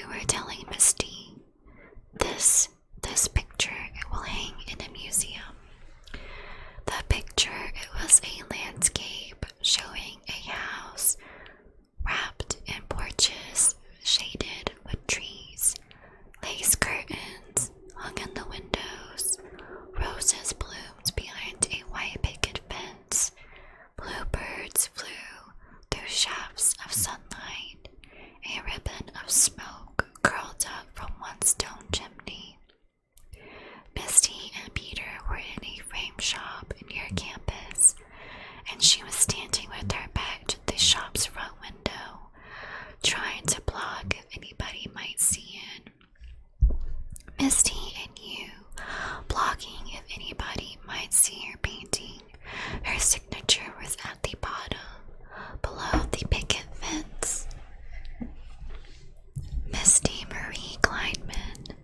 you were telling Misty, this picture, it will hang in a museum. The picture, it was a landscape showing a house wrapped in porches shaded with trees, lace curtains hung in the windows, roses bloomed behind a white picket fence, bluebirds flew through shafts of sunlight, a ribbon of smoke curled up from one stone chimney. Misty and Peter were in a frame shop near campus, and she was standing with her back to the shop's front window, trying to block if anybody might see in. Misty and you, blocking if anybody might see her painting. Her signature was at the bottom, below the picket fence. Misty Marie Kleinman.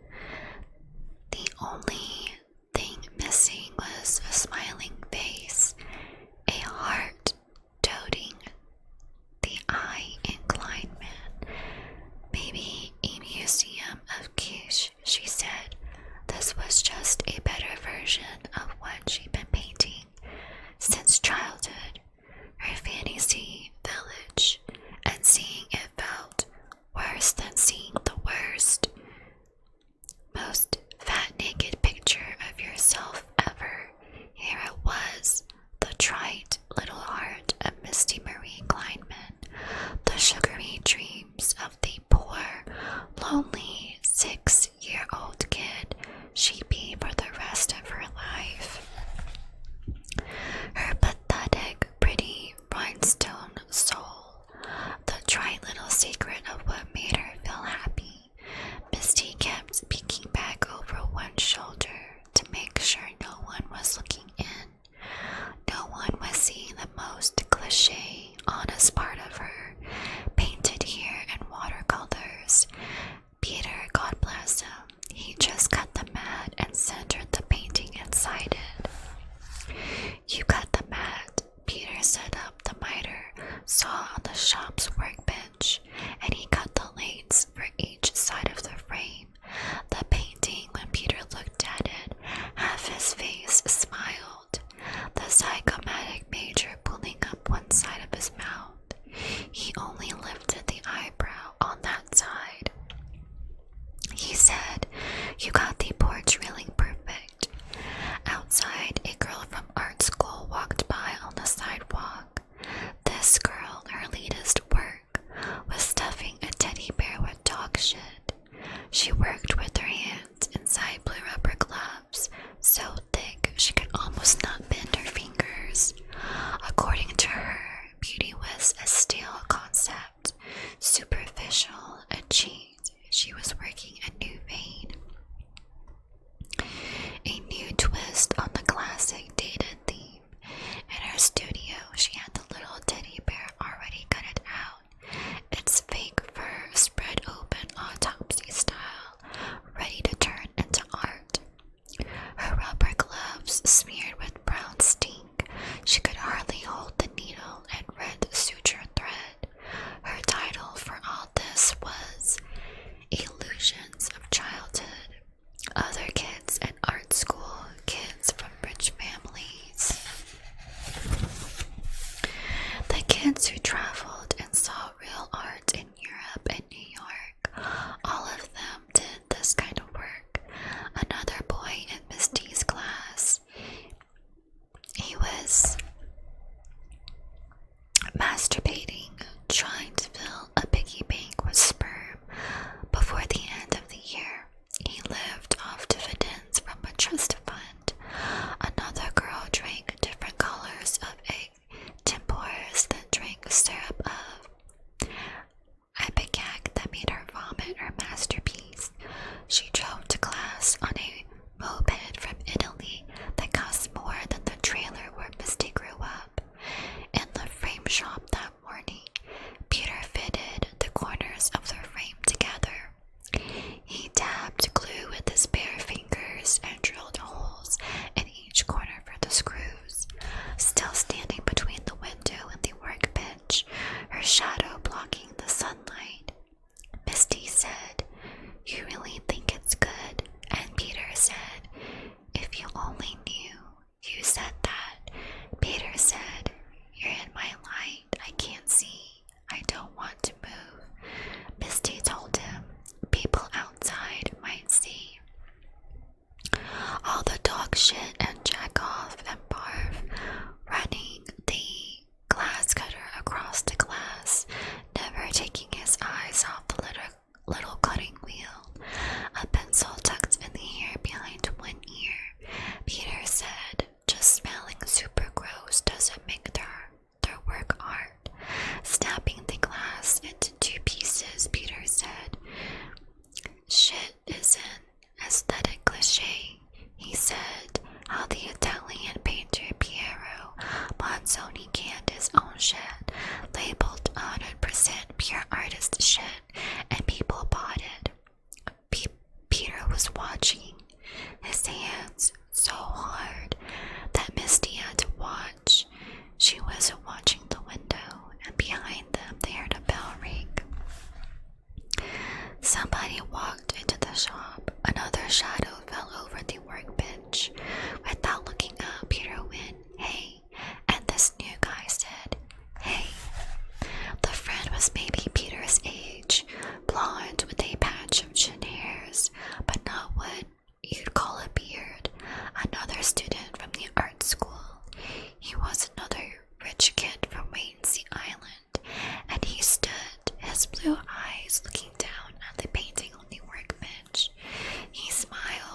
The only thing missing was a smiling face, a heart doting the eye in Kleinman. Maybe a museum of quiche, she said. This was just a better version of what she'd been painting since childhood, her fantasy village, and seeing it felt worse than seeing the worst, most fat naked picture of yourself ever. Here it was, the trite little heart of Misty Marie Kleinman, the sugary dreams of the poor, lonely 6-year-old kid she'd be for the rest of her life. Her pathetic, pretty, rhinestone soul, the trite little secret of what made her feel happy. Misty kept peeking back over one shoulder to make sure no one was looking in. No one was seeing the most cliche, honest part of her, painted here in watercolors. Peter, God bless him, he just cut the mat and centered the painting inside it. You cut the mat. Peter set up the miter saw on the shop's workbench, and he cut the lanes for each side of the frame. The painting, when Peter looked at it, half his face smiled, the psychomatic major pulling up one side of his mouth. He only lifted the eyebrow on that side. He said, "You got the porch railing perfect." Outside, a girl from art school walked by on the sidewalk. This girl, her latest work, was stuffing a teddy bear with dog shit. She worked with her hands inside blue rubber gloves, so thick she could almost not bend her fingers. According to her, beauty was a stale concept, superficial, a cheat. She was working a new vein, a new twist on the classic dated theme. In her studio, she had the little teddy bear already gutted out, its fake fur spread open autopsy style, ready to turn into art. Her rubber gloves smeared with brown stink, she could hardly hold the needle and red suture thread. Her title for all this was Illusions of Childhood. Other kids at art school, kids from rich families. The kids who traveled and saw real art in Europe and New York, all of them did this kind of work. Another boy in Misty's class, shop, another shadow fell over the workbench. Without looking up, Peter went, "Hey," and this new guy said, "Hey." The friend was maybe Peter's age, blonde with a patch of chin hairs, but not what you'd call a beard. Another student from the art school. He was another rich kid from Waynesea Island, and he stood, his blue eyes looking down at the painting on the workbench. He smiled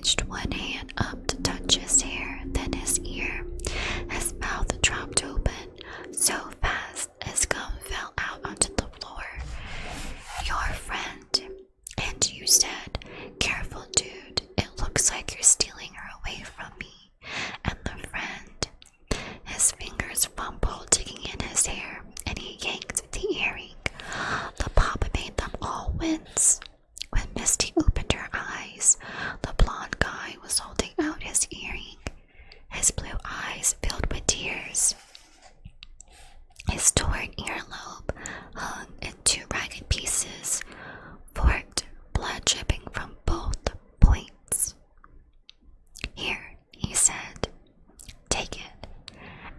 reached one hand up to touch his hair, then his ear. His mouth dropped open so fast his gum fell out onto the floor. Your friend. And you said, "Careful, dude. It looks like you're stealing her away from me." And the friend. His fingers fumbled, digging in his hair, and he yanked the earring. The pop made them all wince. When Misty opened her eyes, the blonde guy was holding out his earring. His blue eyes filled with tears. His torn earlobe hung in two ragged pieces, forked, blood dripping from both points. "Here," he said. "Take it."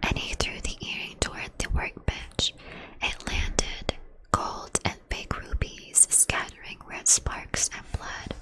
And he threw the earring toward the workbench. It landed, gold and fake rubies scattering red sparks and blood